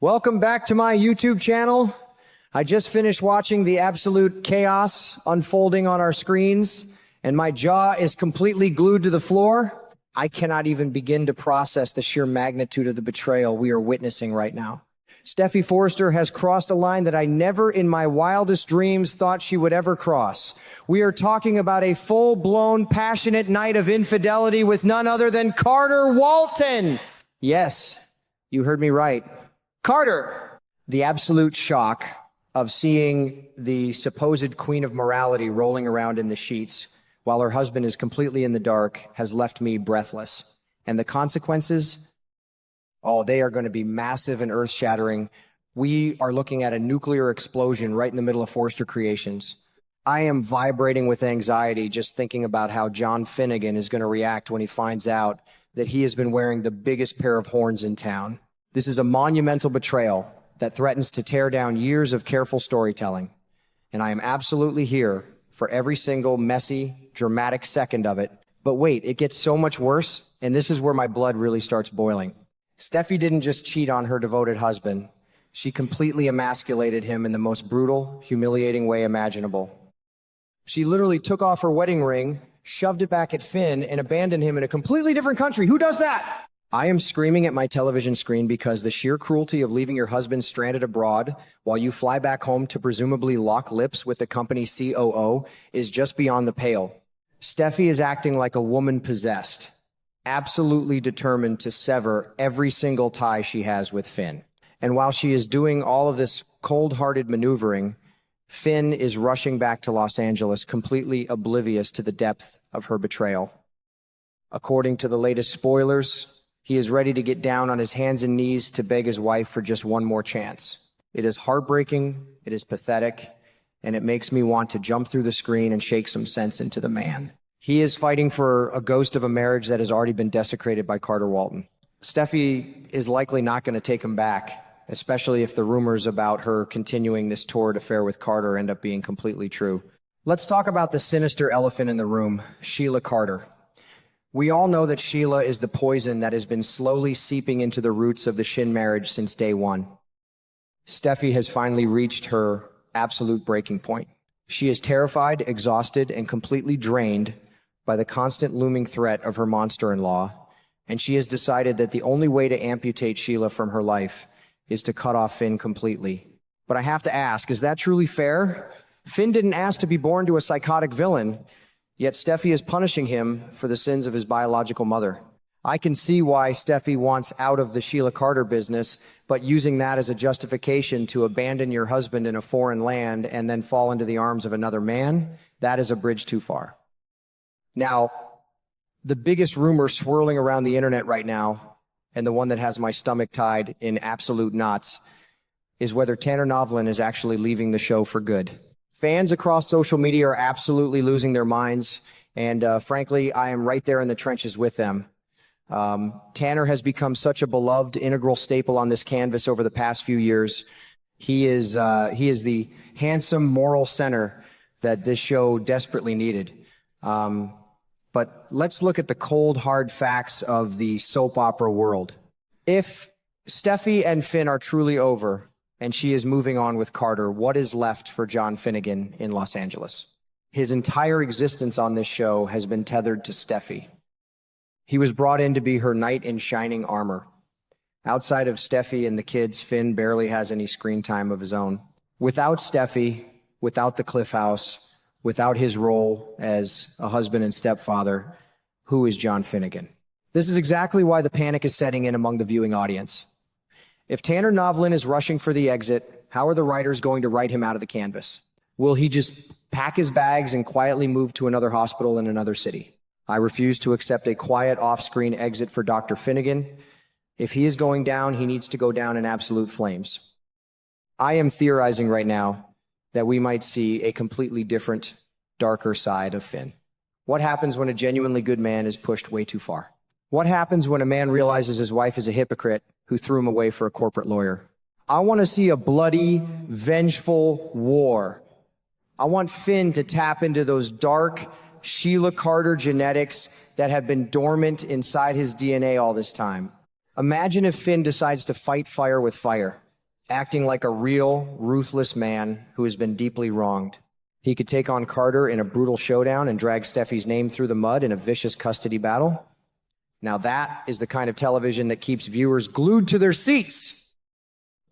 Welcome back to my YouTube channel. I just finished watching the absolute chaos unfolding on our screens, and my jaw is completely glued to the floor. I cannot even begin to process the sheer magnitude of the betrayal we are witnessing right now. Steffi Forrester has crossed a line that I never in my wildest dreams thought she would ever cross. We are talking about a full-blown, passionate night of infidelity with none other than Carter Walton. Yes, you heard me right. Carter! The absolute shock of seeing the supposed queen of morality rolling around in the sheets while her husband is completely in the dark has left me breathless. And the consequences? Oh, they are going to be massive and earth-shattering. We are looking at a nuclear explosion right in the middle of Forrester Creations. I am vibrating with anxiety just thinking about how John Finnegan is going to react when he finds out that he has been wearing the biggest pair of horns in town. This is a monumental betrayal that threatens to tear down years of careful storytelling. And I am absolutely here for every single messy, dramatic second of it. But wait, it gets so much worse, and this is where my blood really starts boiling. Steffi didn't just cheat on her devoted husband. She completely emasculated him in the most brutal, humiliating way imaginable. She literally took off her wedding ring, shoved it back at Finn, and abandoned him in a completely different country. Who does that? I am screaming at my television screen because the sheer cruelty of leaving your husband stranded abroad while you fly back home to presumably lock lips with the company COO is just beyond the pale. Steffi is acting like a woman possessed, absolutely determined to sever every single tie she has with Finn. And while she is doing all of this cold-hearted maneuvering, Finn is rushing back to Los Angeles, completely oblivious to the depth of her betrayal. According to the latest spoilers, he is ready to get down on his hands and knees to beg his wife for just one more chance. It is heartbreaking, it is pathetic, and it makes me want to jump through the screen and shake some sense into the man. He is fighting for a ghost of a marriage that has already been desecrated by Carter Walton. Steffi is likely not going to take him back, especially if the rumors about her continuing this torrid affair with Carter end up being completely true. Let's talk about the sinister elephant in the room, Sheila Carter. We all know that Sheila is the poison that has been slowly seeping into the roots of the Shin marriage since day one. Steffi has finally reached her absolute breaking point. She is terrified, exhausted, and completely drained by the constant looming threat of her monster-in-law, and she has decided that the only way to amputate Sheila from her life is to cut off Finn completely. But I have to ask, is that truly fair? Finn didn't ask to be born to a psychotic villain, yet Steffi is punishing him for the sins of his biological mother. I can see why Steffi wants out of the Sheila Carter business, but using that as a justification to abandon your husband in a foreign land and then fall into the arms of another man, that is a bridge too far. Now, the biggest rumor swirling around the internet right now, and the one that has my stomach tied in absolute knots, is whether Tanner Novlan is actually leaving the show for good. Fans across social media are absolutely losing their minds, and frankly, I am right there in the trenches with them. Tanner has become such a beloved, integral staple on this canvas over the past few years. He is the handsome moral center that this show desperately needed. But let's look at the cold, hard facts of the soap opera world. If Steffi and Finn are truly over, and she is moving on with Carter, what is left for John Finnegan in Los Angeles? His entire existence on this show has been tethered to Steffi. He was brought in to be her knight in shining armor. Outside of Steffi and the kids, Finn barely has any screen time of his own. Without Steffi, without the Cliff House, without his role as a husband and stepfather, who is John Finnegan? This is exactly why the panic is setting in among the viewing audience. If Tanner Novlan is rushing for the exit, how are the writers going to write him out of the canvas? Will he just pack his bags and quietly move to another hospital in another city? I refuse to accept a quiet off-screen exit for Dr. Finnegan. If he is going down, he needs to go down in absolute flames. I am theorizing right now that we might see a completely different, darker side of Finn. What happens when a genuinely good man is pushed way too far? What happens when a man realizes his wife is a hypocrite who threw him away for a corporate lawyer? I want to see a bloody, vengeful war. I want Finn to tap into those dark Sheila Carter genetics that have been dormant inside his DNA all this time. Imagine if Finn decides to fight fire with fire. acting like a real, ruthless man who has been deeply wronged. He could take on Carter in a brutal showdown and drag Steffi's name through the mud in a vicious custody battle. Now that is the kind of television that keeps viewers glued to their seats.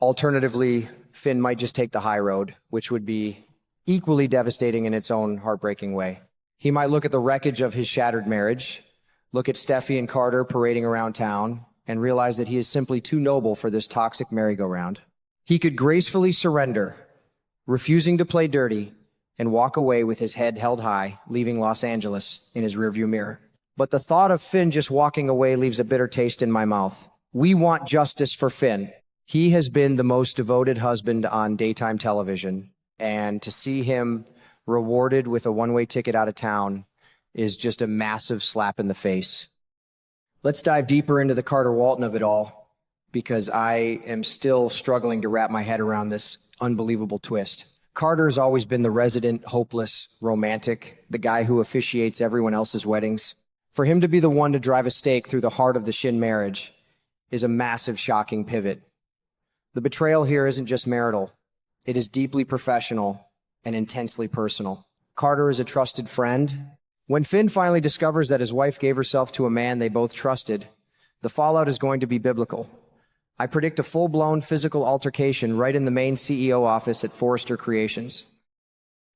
Alternatively, Finn might just take the high road, which would be equally devastating in its own heartbreaking way. He might look at the wreckage of his shattered marriage, look at Steffi and Carter parading around town, and realize that he is simply too noble for this toxic merry-go-round. He could gracefully surrender, refusing to play dirty, and walk away with his head held high, leaving Los Angeles in his rearview mirror. But the thought of Finn just walking away leaves a bitter taste in my mouth. We want justice for Finn. He has been the most devoted husband on daytime television, and to see him rewarded with a one-way ticket out of town is just a massive slap in the face. Let's dive deeper into the Carter Walton of it all, because I am still struggling to wrap my head around this unbelievable twist. Carter has always been the resident, hopeless, romantic, the guy who officiates everyone else's weddings. For him to be the one to drive a stake through the heart of the Shin marriage is a massive, shocking pivot. The betrayal here isn't just marital. It is deeply professional and intensely personal. Carter is a trusted friend. When Finn finally discovers that his wife gave herself to a man they both trusted, the fallout is going to be biblical. I predict a full-blown physical altercation right in the main CEO office at Forrester Creations.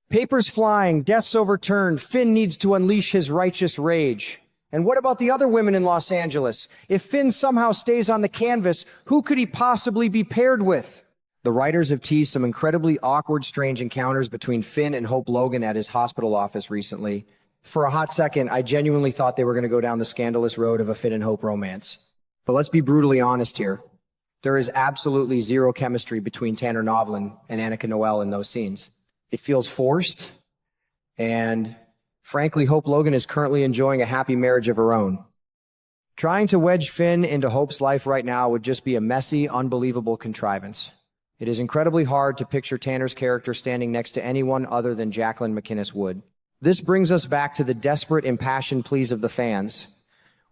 Papers flying, desks overturned, Finn needs to unleash his righteous rage. And what about the other women in Los Angeles? If Finn somehow stays on the canvas, who could he possibly be paired with? The writers have teased some incredibly awkward, strange encounters between Finn and Hope Logan at his hospital office recently. For a hot second, I genuinely thought they were going to go down the scandalous road of a Finn and Hope romance. But let's be brutally honest here. There is absolutely zero chemistry between Tanner Novlan and Annika Noel in those scenes. It feels forced, and frankly, Hope Logan is currently enjoying a happy marriage of her own. Trying to wedge Finn into Hope's life right now would just be a messy, unbelievable contrivance. It is incredibly hard to picture Tanner's character standing next to anyone other than Jacqueline McInnes Wood. This brings us back to the desperate, impassioned pleas of the fans.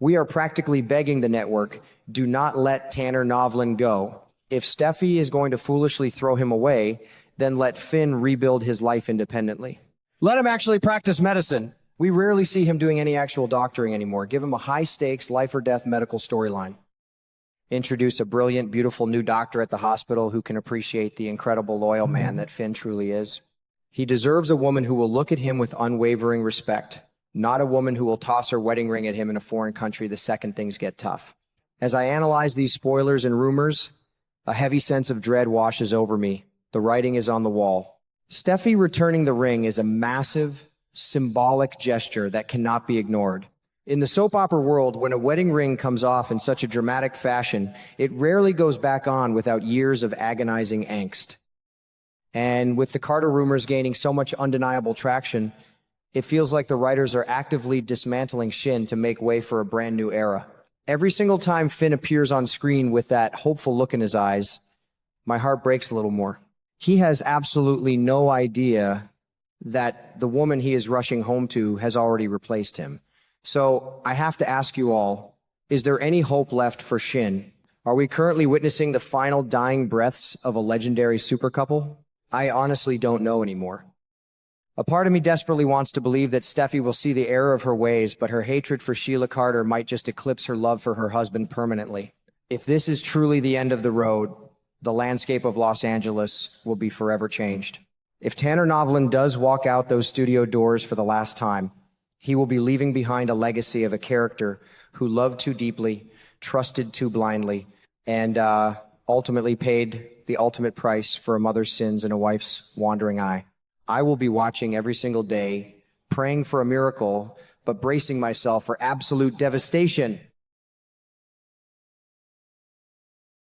We are practically begging the network, do not let Tanner Novlan go. If Steffi is going to foolishly throw him away, then let Finn rebuild his life independently. Let him actually practice medicine. We rarely see him doing any actual doctoring anymore. Give him a high-stakes, life-or-death medical storyline. Introduce a brilliant, beautiful new doctor at the hospital who can appreciate the incredible, loyal man that Finn truly is. He deserves a woman who will look at him with unwavering respect, not a woman who will toss her wedding ring at him in a foreign country the second things get tough. As I analyze these spoilers and rumors, a heavy sense of dread washes over me. The writing is on the wall. Steffi returning the ring is a massive, symbolic gesture that cannot be ignored. In the soap opera world, when a wedding ring comes off in such a dramatic fashion, it rarely goes back on without years of agonizing angst. And with the Carter rumors gaining so much undeniable traction, it feels like the writers are actively dismantling Shin to make way for a brand new era. Every single time Finn appears on screen with that hopeful look in his eyes, my heart breaks a little more. He has absolutely no idea that the woman he is rushing home to has already replaced him. So I have to ask you all, is there any hope left for Shin? Are we currently witnessing the final dying breaths of a legendary super couple? I honestly don't know anymore. A part of me desperately wants to believe that Steffi will see the error of her ways, but her hatred for Sheila Carter might just eclipse her love for her husband permanently. If this is truly the end of the road, the landscape of Los Angeles will be forever changed. If Tanner Novlan does walk out those studio doors for the last time, he will be leaving behind a legacy of a character who loved too deeply, trusted too blindly, and ultimately paid the ultimate price for a mother's sins and a wife's wandering eye. I will be watching every single day, praying for a miracle, but bracing myself for absolute devastation.